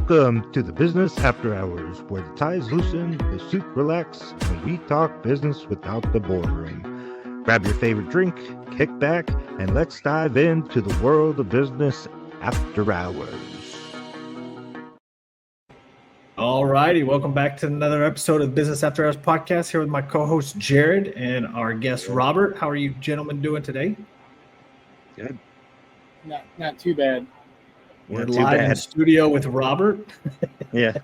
Welcome to the Business After Hours, where the ties loosen, the suit relax, and we talk business without the boardroom. Grab your favorite drink, kick back, and let's dive into the world of business after hours. All righty, welcome back to another episode of Business After Hours podcast. Here with my co-host Jared and our guest Robert. How are you gentlemen doing today? Good. Not too bad. We're live in the studio with Robert. Yeah.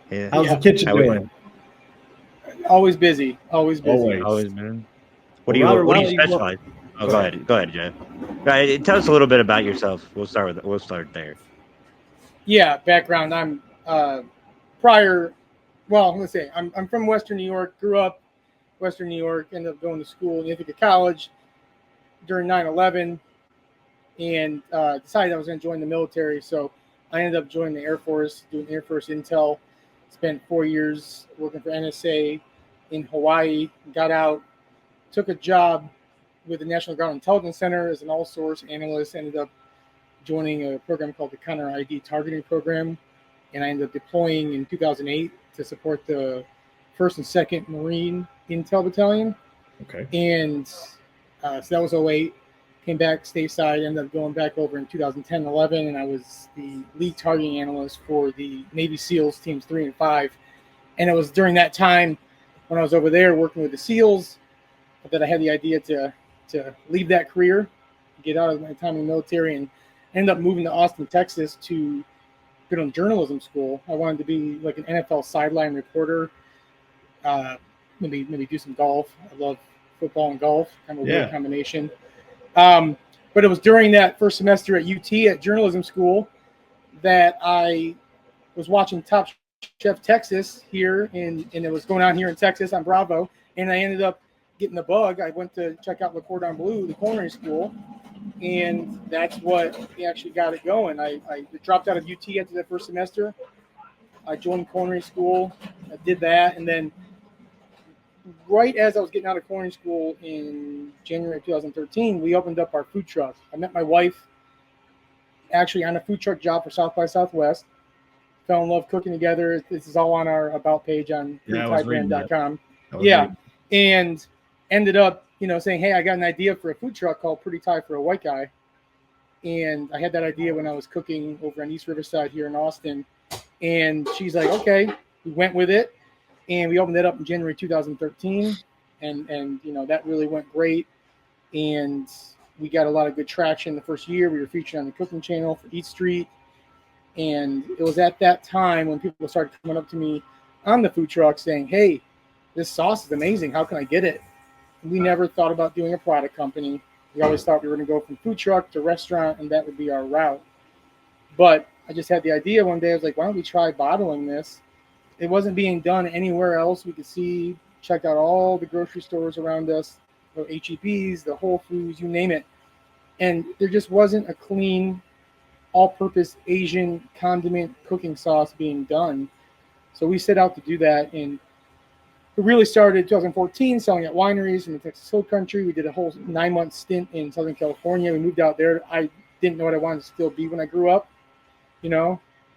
Yeah. How's the kitchen doing? Always busy. Always busy. Always, man. What do you specialize? Go ahead, Jay. Tell us a little bit about yourself. We'll start there. Yeah, background. I'm I'm from Western New York. Grew up Western New York. Ended up going to school in Ithaca College during 9/11. And decided I was going to join the military. So I ended up joining the Air Force, doing Air Force Intel. Spent 4 years working for NSA in Hawaii. Got out, took a job with the National Ground Intelligence Center as an all-source analyst. Ended up joining a program called the Counter ID Targeting Program. And I ended up deploying in 2008 to support the 1st and 2nd Marine Intel Battalion. Okay. And so that was 2008. Came back stateside, ended up going back over in 2010-11, and I was the lead targeting analyst for the Navy SEALs teams 3 and 5. And it was during that time when I was over there working with the SEALs that I had the idea to leave that career, get out of my time in the military, and end up moving to Austin, Texas to go to journalism school. I wanted to be like an NFL sideline reporter, maybe do some golf. I love football and golf, kind of a weird combination. But it was during that first semester at UT at journalism school that I was watching Top Chef Texas here, and it was going on here in Texas on Bravo, and I ended up getting the bug. I went to check out Le Cordon Bleu, the culinary school, and that's what actually got it going. I dropped out of UT after that first semester. I joined culinary school. I did that, and then right as I was getting out of culinary school in January of 2013, we opened up our food truck. I met my wife actually on a food truck job for South by Southwest. Fell in love cooking together. This is all on our about page on foodtypebrand.com. Yeah. And ended up, saying, hey, I got an idea for a food truck called Pretty Thai for a White Guy. And I had that idea when I was cooking over on East Riverside here in Austin. And she's like, okay, we went with it. And we opened it up in January 2013, and that really went great. And we got a lot of good traction the first year. We were featured on the cooking channel for Eat Street. And it was at that time when people started coming up to me on the food truck saying, hey, this sauce is amazing. How can I get it? And we never thought about doing a product company. We always thought we were going to go from food truck to restaurant, and that would be our route. But I just had the idea one day. I was like, why don't we try bottling this? It wasn't being done anywhere else. We could see, check out all the grocery stores around us, the H-E-B's, the Whole Foods, you name it. And there just wasn't a clean, all-purpose Asian condiment cooking sauce being done. So we set out to do that. And we really started in 2014 selling at wineries in the Texas Hill Country. We did a whole 9-month stint in Southern California. We moved out there. I didn't know what I wanted to still be when I grew up,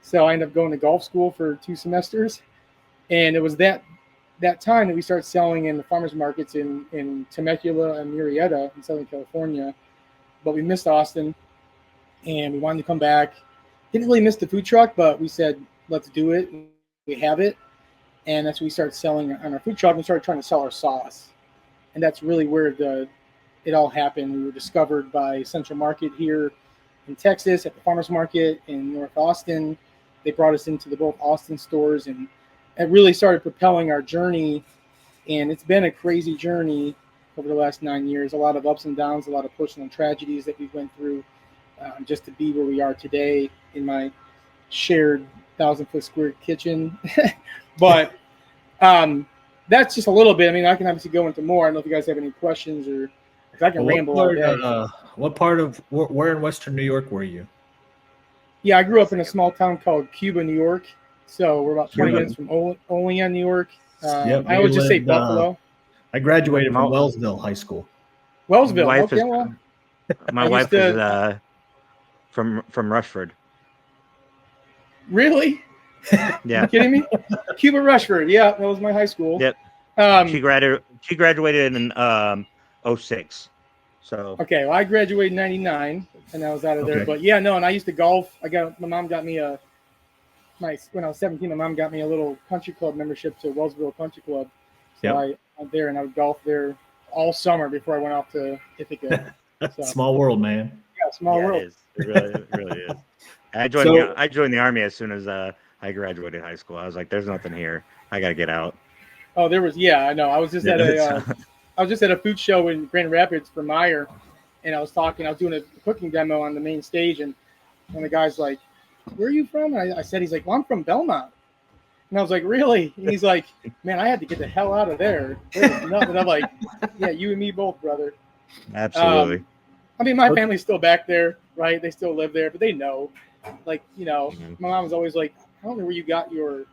So I ended up going to golf school for 2 semesters. And it was that time that we started selling in the farmers markets in Temecula and Murrieta in Southern California. But we missed Austin, and we wanted to come back. Didn't really miss the food truck, but we said, let's do it. We have it. And that's when we started selling on our food truck and started trying to sell our sauce. And that's really where it all happened. We were discovered by Central Market here in Texas at the farmers market in North Austin. They brought us into the both Austin stores, and it really started propelling our journey. And it's been a crazy journey over the last 9 years. A lot of ups and downs, a lot of personal tragedies that we went through just to be where we are today in my shared 1,000-foot square kitchen. But that's just a little bit. I mean, I can obviously go into more. I don't know if you guys have any questions, or if I can ramble all day. What part of where in Western New York were you? Yeah, I grew up in a small town called Cuba, New York. So we're about 20 minutes from Olean, New York. I always just say Buffalo. I graduated from Wellsville High School. Wellsville. My wife is from Rushford. Really? Yeah. You kidding me? Cuba Rushford. Yeah, that was my high school. Yep. Um, She graduated in '06. So okay, well, I graduated in '99, and I was out of there. Okay. But yeah, no, and I used to golf. My mom got me when I was 17. My mom got me a little country club membership to Wellsville Country Club. So Yep. I went there, and I would golf there all summer before I went off to Ithaca. So, Small world, man. yeah, small world. it is. It really is. I joined the army as soon as I graduated high school. I was like, "There's nothing here. I gotta get out." Oh, there was. Yeah, I know. I was just at a food show in Grand Rapids for Meyer, and I was doing a cooking demo on the main stage, and one of the guys like, "Where are you from?" And I said, "He's like, well, I'm from Belmont." And I was like, "Really?" And he's like, "Man, I had to get the hell out of there. There was nothing." I'm like, "Yeah, you and me both, brother." Absolutely. I mean, my family's still back there, right? They still live there, but they know. Like, my mom was always like, "I don't know where you got your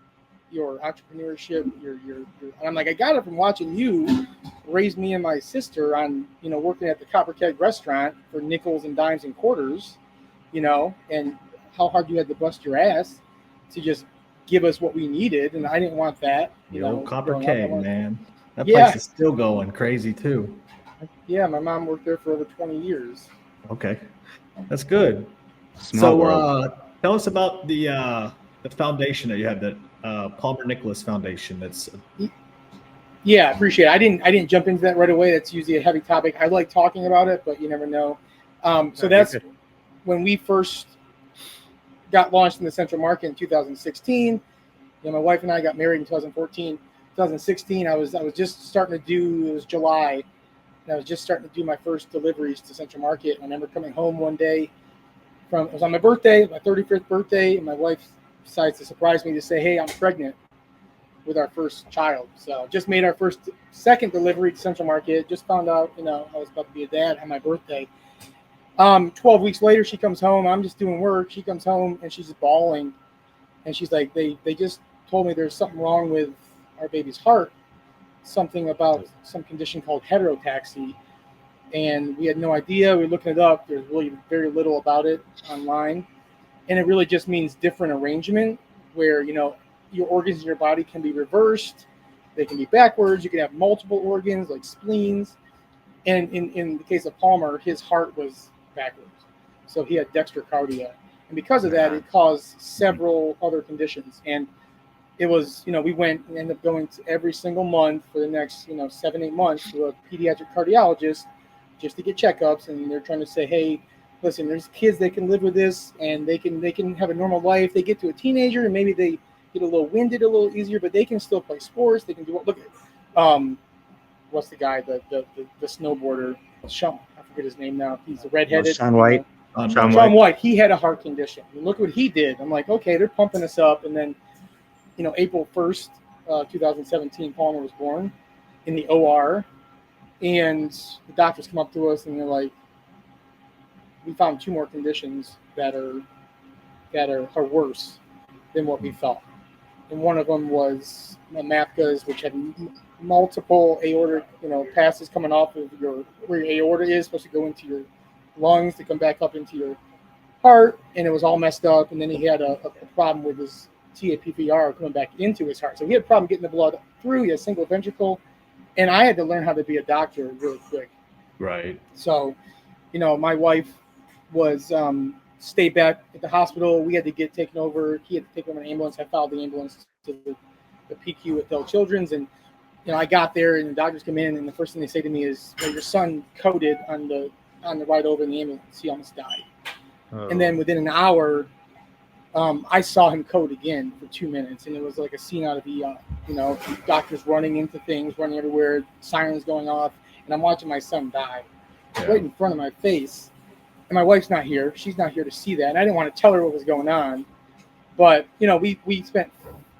entrepreneurship, your." And I'm like, "I got it from watching you raise me and my sister on, working at the Copper Keg restaurant for nickels and dimes and quarters, and how hard you had to bust your ass to just give us what we needed, and I didn't want that." The old Copper growing Keg, up. man. That Yeah. place is still going crazy too. Yeah, my mom worked there for over 20 years. Okay, that's good. Small world. Tell us about the foundation that you have, that Palmer Nicholas Foundation. That's Yeah, I appreciate it. I didn't jump into that right away. That's usually a heavy topic. I like talking about it, but you never know. So that's when we first got launched in the Central Market in 2016. My wife and I got married in 2014. 2016, I was just starting to do. It was July, and I was just starting to do my first deliveries to Central Market. And I remember coming home one day it was on my birthday, my 35th birthday, and my wife decides to surprise me to say, "Hey, I'm pregnant with our first child." So just made our second delivery to Central Market. Just found out, I was about to be a dad on my birthday. 12 weeks later, she comes home. I'm just doing work. She comes home and she's bawling, and she's like, "They just told me there's something wrong with our baby's heart, something about some condition called heterotaxy." And we had no idea. We were looking it up. There's really very little about it online. And it really just means different arrangement where, your organs in your body can be reversed. They can be backwards. You can have multiple organs like spleens. And in the case of Palmer, his heart was backwards. So he had dextrocardia. And because of that, it caused several other conditions. And it was, we ended up going to every single month for the next, 7-8 months to a pediatric cardiologist just to get checkups. And they're trying to say, "Hey, listen, there's kids that can live with this and they can have a normal life. They get to a teenager and maybe they get a little winded a little easier, but they can still play sports. They can do look at what's the guy, the snowboarder, Sean, I forget his name now. He's a redheaded. Shaun White. Shaun White. He had a heart condition. And look what he did. I'm like, okay, they're pumping us up. And then, April 1st, 2017, Palmer was born in the OR. And the doctors come up to us and they're like, "We found 2 more conditions that are worse than what we thought." And one of them was MAPCAs, which had multiple aortic, passes coming off of where your aorta is supposed to go into your lungs to come back up into your heart, and it was all messed up. And then he had a problem with his TAPPR coming back into his heart. So he had a problem getting the blood through. He had single ventricle, and I had to learn how to be a doctor really quick. right. So, my wife was stayed back at the hospital. We had to get taken over. He had to take over an ambulance. I followed the ambulance to the PQ at Dell Children's, and I got there, and the doctors come in, and the first thing they say to me is, "Well, your son coded on the ride over in the ambulance. He almost died." Oh. And then within an hour, I saw him code again for 2 minutes, and it was like a scene out of ER. Doctors running into things, running everywhere, sirens going off, and I'm watching my son die right in front of my face. And my wife's not here. She's not here to see that. And I didn't want to tell her what was going on. But, we spent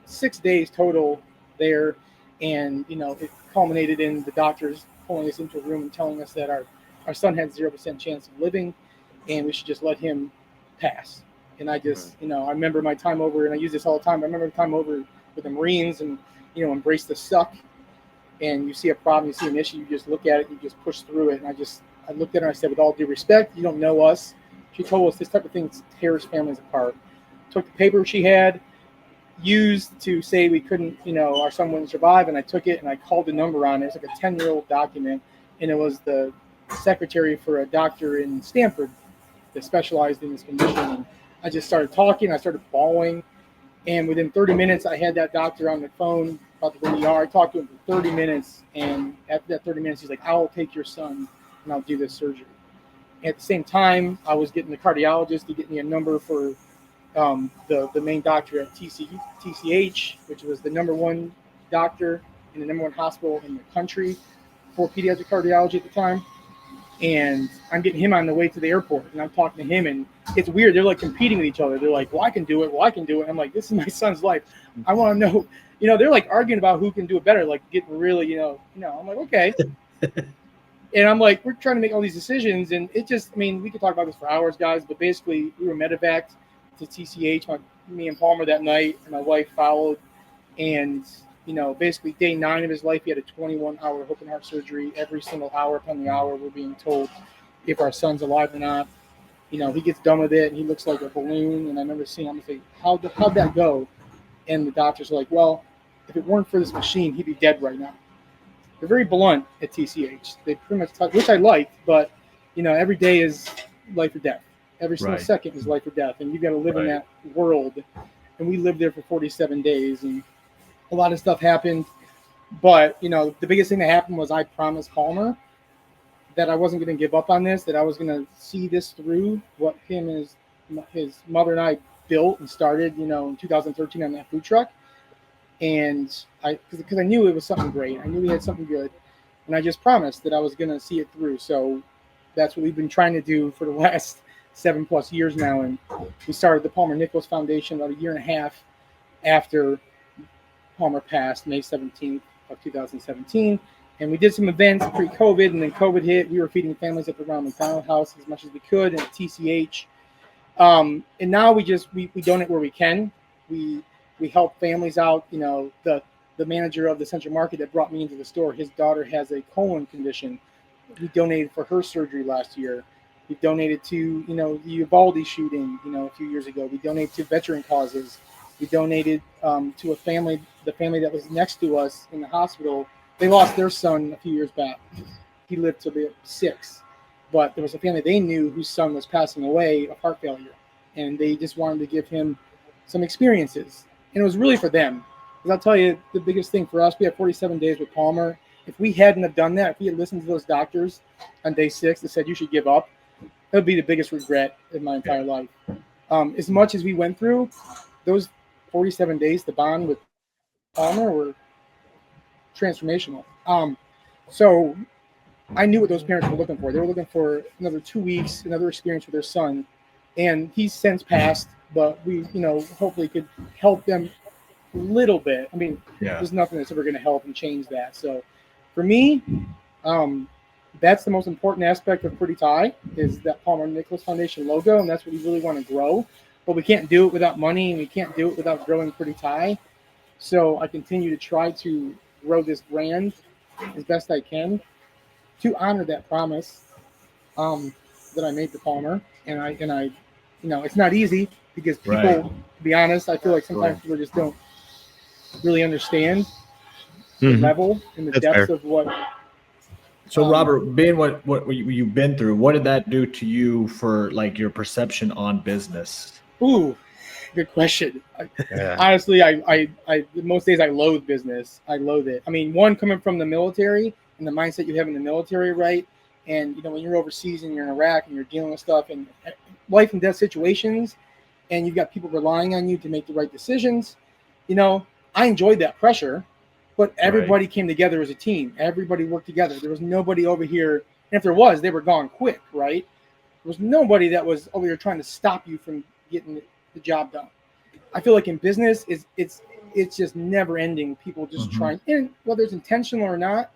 6 days total there. And, it culminated in the doctors pulling us into a room and telling us that our son had 0% chance of living and we should just let him pass. And I just, I remember my time over, and I use this all the time. I remember the time over with the Marines and, embrace the suck. And you see a problem, you see an issue, you just look at it, you just push through it. And I looked at her and I said, "With all due respect, you don't know us." She told us this type of thing tears families apart. took the paper she had used to say we couldn't, our son wouldn't survive, and I took it and I called the number on it. It's like a 10-year-old document, and it was the secretary for a doctor in Stanford that specialized in this condition. And I just started talking. I started bawling, and within 30 minutes, I had that doctor on the phone about to go to the ER. I talked to him for 30 minutes, and after that 30 minutes, he's like, "I'll take your son and I'll do this surgery." At the same time, I was getting the cardiologist to get me a number for the main doctor at TCH, which was the number one doctor in the number one hospital in the country for pediatric cardiology at the time. And I'm getting him on the way to the airport, and I'm talking to him, and it's weird. They're like competing with each other. They're like, "Well, I can do it. Well, I can do it." I'm like, "This is my son's life. I want to know." They're like arguing about who can do it better, like getting really, I'm like, okay. And I'm like, we're trying to make all these decisions, and it just, we could talk about this for hours, guys, but basically we were medevaced to TCH, me and Palmer that night, and my wife followed. And, basically day 9 of his life, he had a 21-hour open heart surgery. Every single hour upon the hour, we're being told if our son's alive or not. He gets done with it, and he looks like a balloon. And I remember seeing him and say, how'd that go? And the doctors are like, well, if it weren't for this machine, he'd be dead right now. They're very blunt at TCH. They pretty much talk, which I liked, but, every day is life or death. Every single second is life or death, and you've got to live in that world. And we lived there for 47 days, and a lot of stuff happened. But, the biggest thing that happened was I promised Palmer that I wasn't going to give up on this, that I was going to see this through, what him and his mother and I built and started, in 2013 on that food truck. And because I knew it was something great. I knew we had something good. And I just promised that I was going to see it through. So that's what we've been trying to do for the last 7+ years now. And we started the Palmer Nicholas Foundation about 1.5 years after Palmer passed, May 17th of 2017. And we did some events pre-COVID, and then COVID hit. We were feeding families at the Ronald McDonald House as much as we could, and at TCH. And now we donate where we can. We help families out. The manager of the Central Market that brought me into the store, his daughter has a colon condition. We donated for her surgery last year. We donated to, the Uvalde shooting, a few years ago. We donated to veteran causes. We donated to a family, the family that was next to us in the hospital. They lost their son a few years back. He lived to be 6. But there was a family they knew whose son was passing away of heart failure. And they just wanted to give him some experiences. And it was really for them. Because I'll tell you, the biggest thing for us, we had 47 days with Palmer. If we hadn't have done that, if we had listened to those doctors on day 6 that said you should give up, that would be the biggest regret in my entire life. As much as we went through, those 47 days, the bond with Palmer were transformational. So I knew what those parents were looking for. They were looking for another 2 weeks, another experience with their son. And he's since passed, but we, hopefully could help them a little bit. There's nothing that's ever going to help and change that. So for me, that's the most important aspect of Pretty Thai is that Palmer Nicholas Foundation logo, and that's what we really want to grow. But we can't do it without money, and we can't do it without growing Pretty Thai. So I continue to try to grow this brand as best I can to honor that promise that I made to Palmer. And I, it's not easy because people, to be honest, I feel like sometimes people just don't really understand the level and the depths of what. So Robert, being what you've been through, what did that do to you for like your perception on business? Ooh, good question. Honestly, I most days I loathe business. I loathe it. One, coming from the military and the mindset you have in the military, right? And when you're overseas and you're in Iraq and you're dealing with stuff and life and death situations, and you've got people relying on you to make the right decisions, I enjoyed that pressure. But everybody came together as a team. Everybody worked together. There was nobody over here. And if there was, they were gone quick, right? There was nobody that was over here trying to stop you from getting the job done. I feel like in business, it's just never ending. People just trying, and whether it's intentional or not.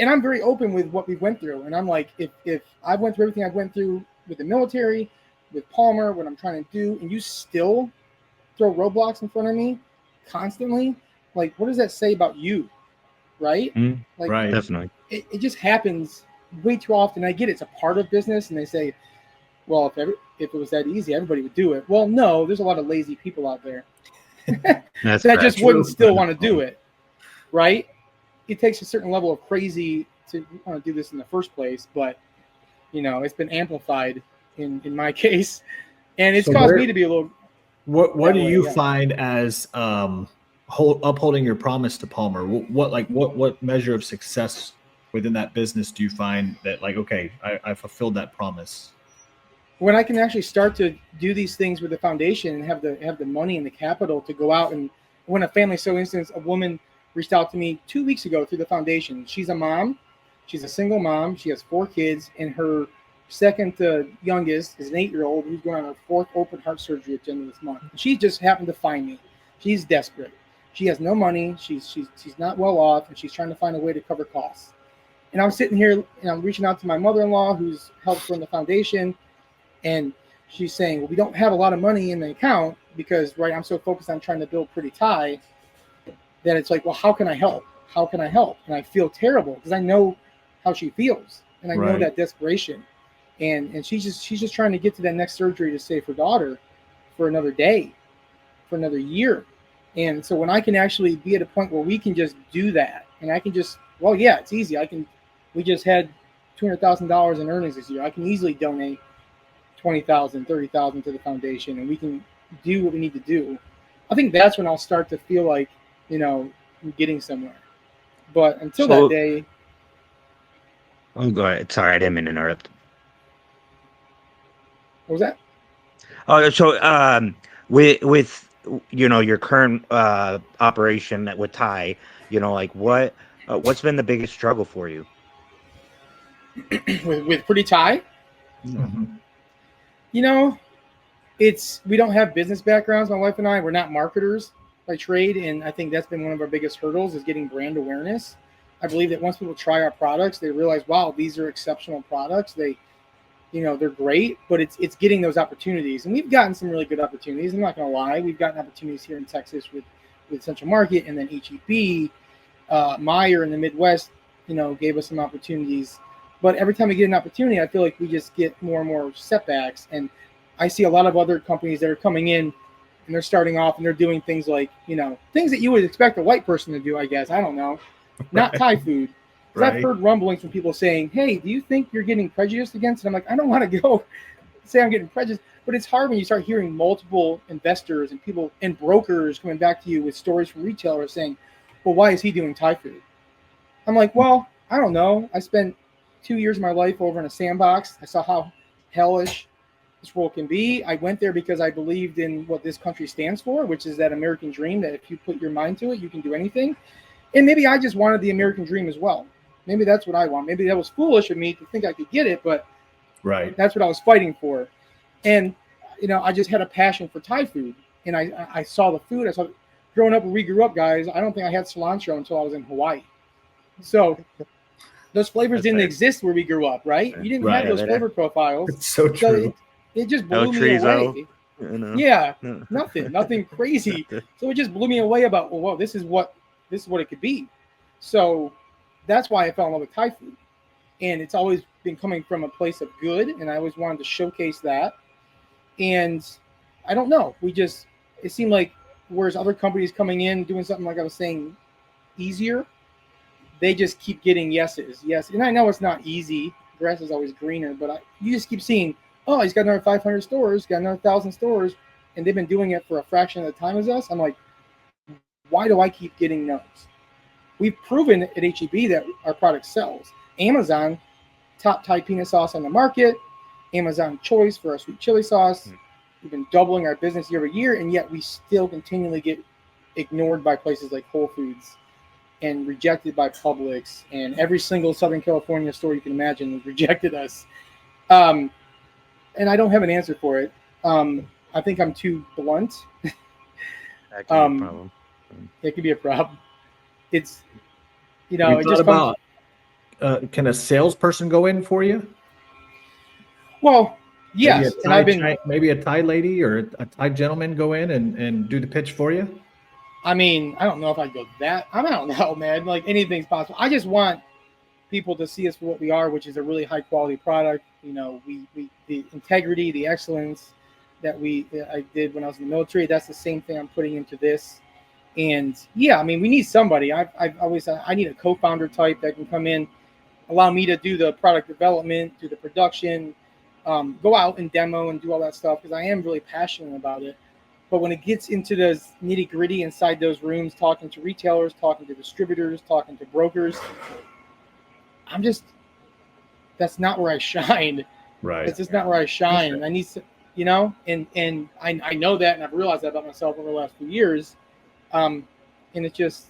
And I'm very open with what we went through. And I'm like, if I went through everything I went through with the military, with Palmer, what I'm trying to do, and you still throw roadblocks in front of me constantly, like, what does that say about you? Right? Definitely. It just happens way too often. I get it's a part of business, and they say, well, if it was that easy, everybody would do it. Well, no, there's a lot of lazy people out there that just wouldn't still want to do it, right? It takes a certain level of crazy to want to do this in the first place, but it's been amplified in my case, and it's caused me to be a little. What do you find as upholding your promise to Palmer? What measure of success within that business do you find that, like, okay, I fulfilled that promise? When I can actually start to do these things with the foundation and have the money and the capital to go out, and when a family, so instance, a woman reached out to me 2 weeks ago through the foundation. She's a mom. She's a single mom. She has 4 kids, and her second youngest is an 8-year-old who's going on her 4th open heart surgery at the end of this month. She just happened to find me. She's desperate. She has no money. She's not well off, and she's trying to find a way to cover costs. And I'm sitting here, and I'm reaching out to my mother-in-law, who's helped run the foundation, and she's saying, well, we don't have a lot of money in the account because, right, I'm so focused on trying to build Pretty Thai that it's like, well, how can I help? How can I help? And I feel terrible because I know how she feels, and I know that desperation. And she's just trying to get to that next surgery to save her daughter for another day, for another year. And so when I can actually be at a point where we can just do that, and I can just, well, yeah, it's easy. We just had $200,000 in earnings this year. I can easily donate $20,000, $30,000 to the foundation, and we can do what we need to do. I think that's when I'll start to feel like, I'm getting somewhere. But until that day. Oh, go ahead. Sorry, I didn't mean to interrupt. What was that? Oh, so with your current operation with Thai, like what's been the biggest struggle for you? with Pretty Thai? Mm-hmm. We don't have business backgrounds. My wife and I, we're not marketers by trade, and I think that's been one of our biggest hurdles is getting brand awareness. I believe that once people try our products, they realize, wow, these are exceptional products. They're great, but it's getting those opportunities. And we've gotten some really good opportunities. I'm not going to lie. We've gotten opportunities here in Texas with Central Market, and then HEB, Meyer in the Midwest, gave us some opportunities. But every time we get an opportunity, I feel like we just get more and more setbacks. And I see a lot of other companies that are coming in and they're starting off and they're doing things like, things that you would expect a white person to do, I guess. I don't know. Not Thai food. Right. I've heard rumblings from people saying, hey, do you think you're getting prejudiced against? And I'm like, I don't want to go say I'm getting prejudiced. But it's hard when you start hearing multiple investors and people and brokers coming back to you with stories from retailers saying, well, why is he doing Thai food? I'm like, well, I don't know. I spent 2 years of my life over in a sandbox. I saw how hellish this world can be. I went there because I believed in what this country stands for, which is that American dream, that if you put your mind to it, you can do anything. And maybe I just wanted the American dream as well. Maybe that's what I want. Maybe that was foolish of me to think I could get it, but that's what I was fighting for. And, I just had a passion for Thai food. And I saw the food. I saw growing up where we grew up, guys, I don't think I had cilantro until I was in Hawaii. So those flavors didn't exist where we grew up, right? You didn't have those flavor profiles. It's so true. It just blew me away. Yeah, nothing crazy. So it just blew me away about, well, this is what it could be. So that's why I fell in love with Thai food. And it's always been coming from a place of good, and I always wanted to showcase that. And I don't know, it seemed like whereas other companies coming in doing something, like I was saying, easier, they just keep getting yeses. Yes. And I know it's not easy. Grass is always greener, but you just keep seeing, oh, he's got another 500 stores, got another 1,000 stores, and they've been doing it for a fraction of the time as us. I'm like, why do I keep getting no's? We've proven at HEB that our product sells. Amazon, top Thai peanut sauce on the market. Amazon choice for our sweet chili sauce. We've been doubling our business year over year, and yet we still continually get ignored by places like Whole Foods and rejected by Publix, and every single Southern California store you can imagine has rejected us. And I don't have an answer for it. I think I'm too blunt. That could be a problem. It could be a problem. It's, it just about. Can a salesperson go in for you? Well, yes. Maybe a Thai lady or a Thai gentleman go in and do the pitch for you. I mean, I don't know if I'd go that. I don't know, man. Like anything's possible. I just want people to see us for what we are, which is a really high quality product. You know, we the integrity, the excellence that I did when I was in the military, that's the same thing I'm putting into this. And yeah, I mean, we need somebody. I've always said I need a co-founder type that can come in, allow me to do the product development, do the production, go out and demo and do all that stuff, because I am really passionate about it. But when it gets into the nitty gritty inside those rooms, talking to retailers, talking to distributors, talking to brokers, that's not where I shine. Right. It's just not where I shine. Sure. I need to, you know, and I know that, and I've realized that about myself over the last few years. And it's just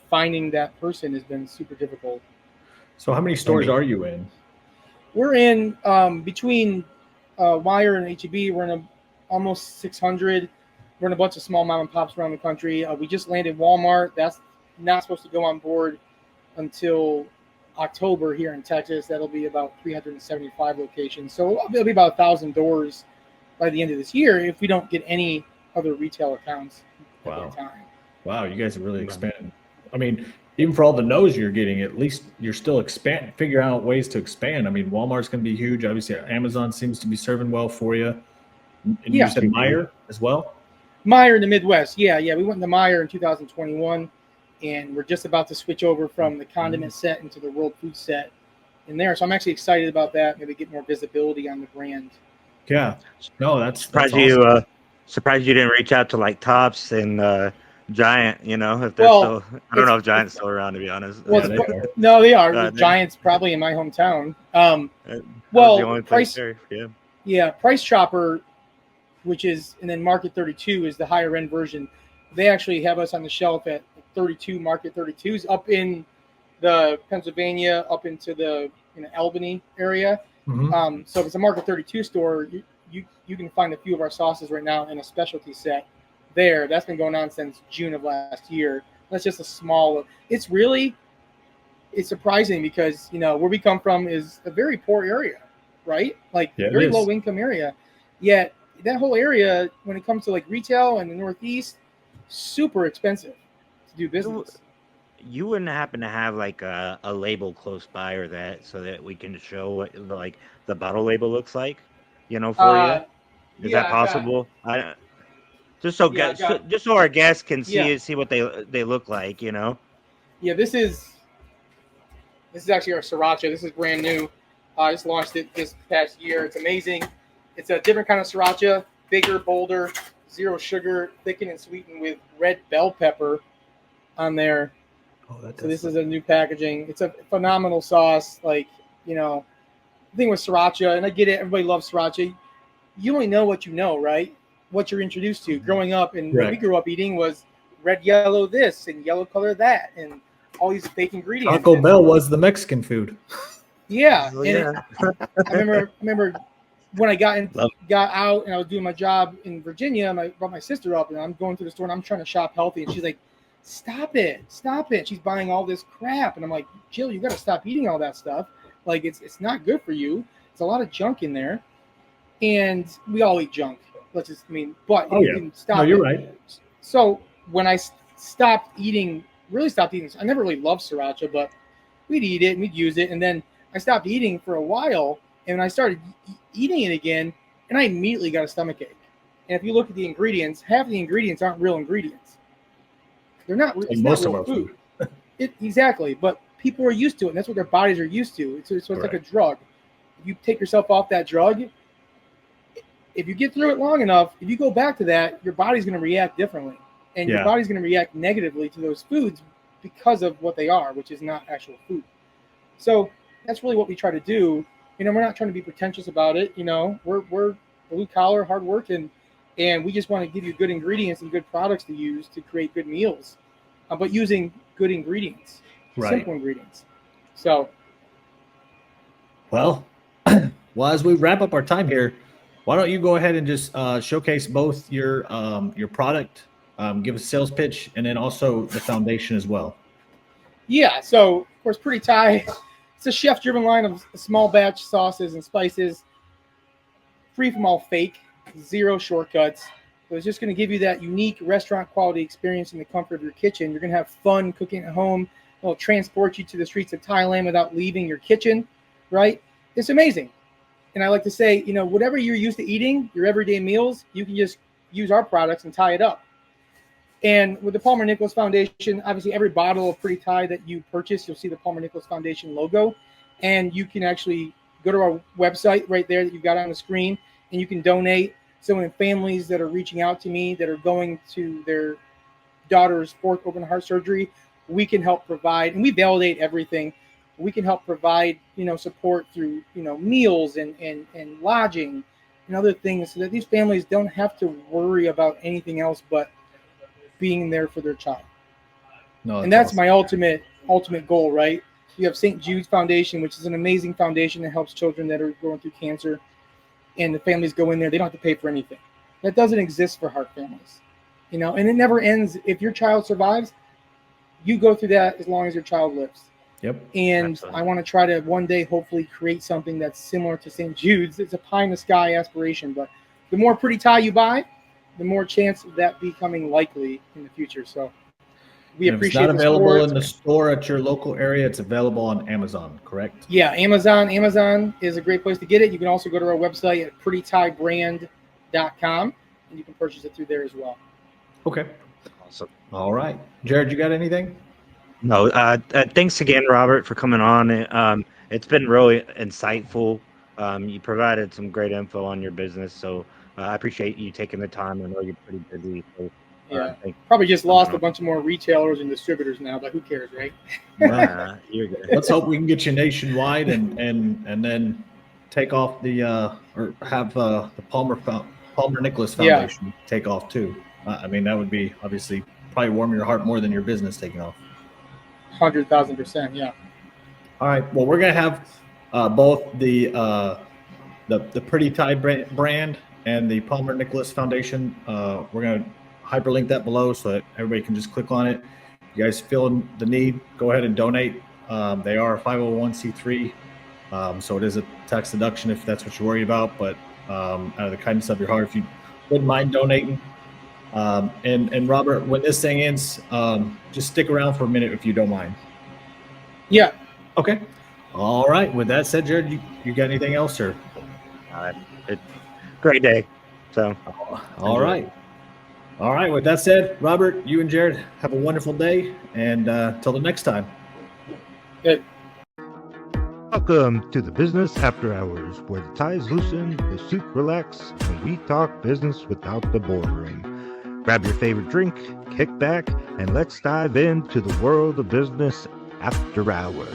finding that person has been super difficult. So how many stores are you in? We're in between Wire and HEB. We're in almost 600. We're in a bunch of small mom and pops around the country. We just landed Walmart. That's not supposed to go on board until October here in Texas. That'll be about 375 locations. So it'll be about 1,000 doors by the end of this year if we don't get any other retail accounts at that time. Wow, you guys are really expanding. I mean, even for all the no's you're getting, at least you're still figuring out ways to expand. I mean, Walmart's going to be huge. Obviously, Amazon seems to be serving well for you. And you said Meijer as well? Meijer in the Midwest. Yeah. We went to Meijer in 2021, and we're just about to switch over from the condiment set into the world food set in there. So I'm actually excited about that. Maybe get more visibility on the brand. Yeah. No, that's surprised awesome. Surprised you didn't reach out to like Tops and Giant, you know, if they're still, I don't know if Giant's still around, to be honest. Well, no, they are. The Giant's probably in my hometown. Well, Price Chopper, which is, and then Market 32 is the higher end version. They actually have us on the shelf at 32 Market 32s up in the Pennsylvania, up into the Albany area. Mm-hmm. So if it's a Market 32 store, you can find a few of our sauces right now in a specialty set there. That's been going on since June of last year. That's just a small. It's surprising because where we come from is a very poor area, right? Like very low income area. Yet that whole area, when it comes to like retail in the Northeast, super expensive to do business. You wouldn't happen to have like a label close by or that, so that we can show what like the bottle label looks like, for you? Is that possible? Just so our guests can see what they look like, Yeah, this is actually our sriracha. This is brand new. I just launched it this past year. It's amazing. It's a different kind of sriracha, bigger, bolder, zero sugar, thickened and sweetened with red bell pepper on there. So this is a new packaging. It's a phenomenal sauce. Like, the thing with sriracha, and I get it, everybody loves sriracha. You only know what you know, right? What you're introduced to growing up. And what we grew up eating was red, yellow this and yellow color that and all these fake ingredients. Taco Bell was the Mexican food. Yeah. I remember when I got out and I was doing my job in Virginia, and I brought my sister up, and I'm going to the store and I'm trying to shop healthy, and she's like, stop it. She's buying all this crap. And I'm like, Jill, you got to stop eating all that stuff. Like, it's not good for you. It's a lot of junk in there. And we all eat junk. But you can stop. No, you're right. So when I really stopped eating, I never really loved sriracha, but we'd eat it and we'd use it. And then I stopped eating for a while, and I started eating it again, and I immediately got a stomachache. And if you look at the ingredients, half of the ingredients aren't real ingredients. They're not. It's most not real food. Exactly, but people are used to it, and that's what their bodies are used to. So it's like a drug. If you take yourself off that drug, if you get through it long enough, if you go back to that, your body's going to react differently, and your body's going to react negatively to those foods because of what they are, which is not actual food. So that's really what we try to do. We're not trying to be pretentious about it. We're blue collar, hard working. And we just want to give you good ingredients and good products to use to create good meals, but using good ingredients, simple ingredients. So, well, as we wrap up our time here, why don't you go ahead and just showcase both your product, give a sales pitch, and then also the foundation as well. Yeah. So, of course, Pretty Thai. It's a chef-driven line of small batch sauces and spices, free from all fake. Zero shortcuts. So it's just going to give you that unique restaurant quality experience in the comfort of your kitchen. You're going to have fun cooking at home. It'll transport you to the streets of Thailand without leaving your kitchen, right? It's amazing. And I like to say, whatever you're used to eating, your everyday meals, you can just use our products and tie it up. And with the Palmer Nicholas Foundation, obviously every bottle of Pretty Thai that you purchase, you'll see the Palmer Nicholas Foundation logo. And you can actually go to our website right there that you've got on the screen, and you can donate. So when families that are reaching out to me that are going to their daughter's 4th open heart surgery, we can help provide, and we validate everything. We can help provide, support through, meals and lodging and other things, so that these families don't have to worry about anything else but being there for their child. No, and that's awesome. my ultimate goal, right? You have Saint Jude's Foundation, which is an amazing foundation that helps children that are going through cancer, and the families go in there. They don't have to pay for anything. That doesn't exist for heart families, and it never ends. If your child survives, you go through that as long as your child lives. Yep. And Absolutely. I want to try to one day hopefully create something that's similar to St. Jude's. It's a pie in the sky aspiration, but the more Pretty Thai you buy, the more chance of that becoming likely in the future. So we appreciate it's not the available support. in the store at your local area. It's available on Amazon, correct? Yeah, Amazon. Amazon is a great place to get it. You can also go to our website at prettythaibrand.com, and you can purchase it through there as well. Okay. Awesome. All right. Jared, you got anything? No, thanks again, Robert, for coming on. It's been really insightful. You provided some great info on your business, so I appreciate you taking the time. I know you're pretty busy. So, Yeah, thank probably just lost a bunch of more retailers and distributors now, but who cares, right? you're good. Let's hope we can get you nationwide and then take off the or have the Palmer Nicholas Foundation take off too. I mean, that would be obviously probably warm your heart more than your business taking off. 100,000%, yeah. All right. Well, we're gonna have both the Pretty Thai brand and the Palmer Nicholas Foundation. We're gonna hyperlink that below so that everybody can just click on it. You guys feel the need, go ahead and donate. They are a 501c3, so it is a tax deduction if that's what you're worried about. But out of the kindness of your heart, if you wouldn't mind donating. And Robert, when this thing ends, just stick around for a minute if you don't mind. Yeah. Okay. All right. With that said, Jared, you got anything else, or? It's great day. So, All right. All right. With that said, Robert, you and Jared have a wonderful day, and till the next time. Good. welcome to the Business After Hours, where the ties loosen, the suit relax, and we talk business without the boardroom. Grab your favorite drink, kick back, and let's dive into the world of business after hours.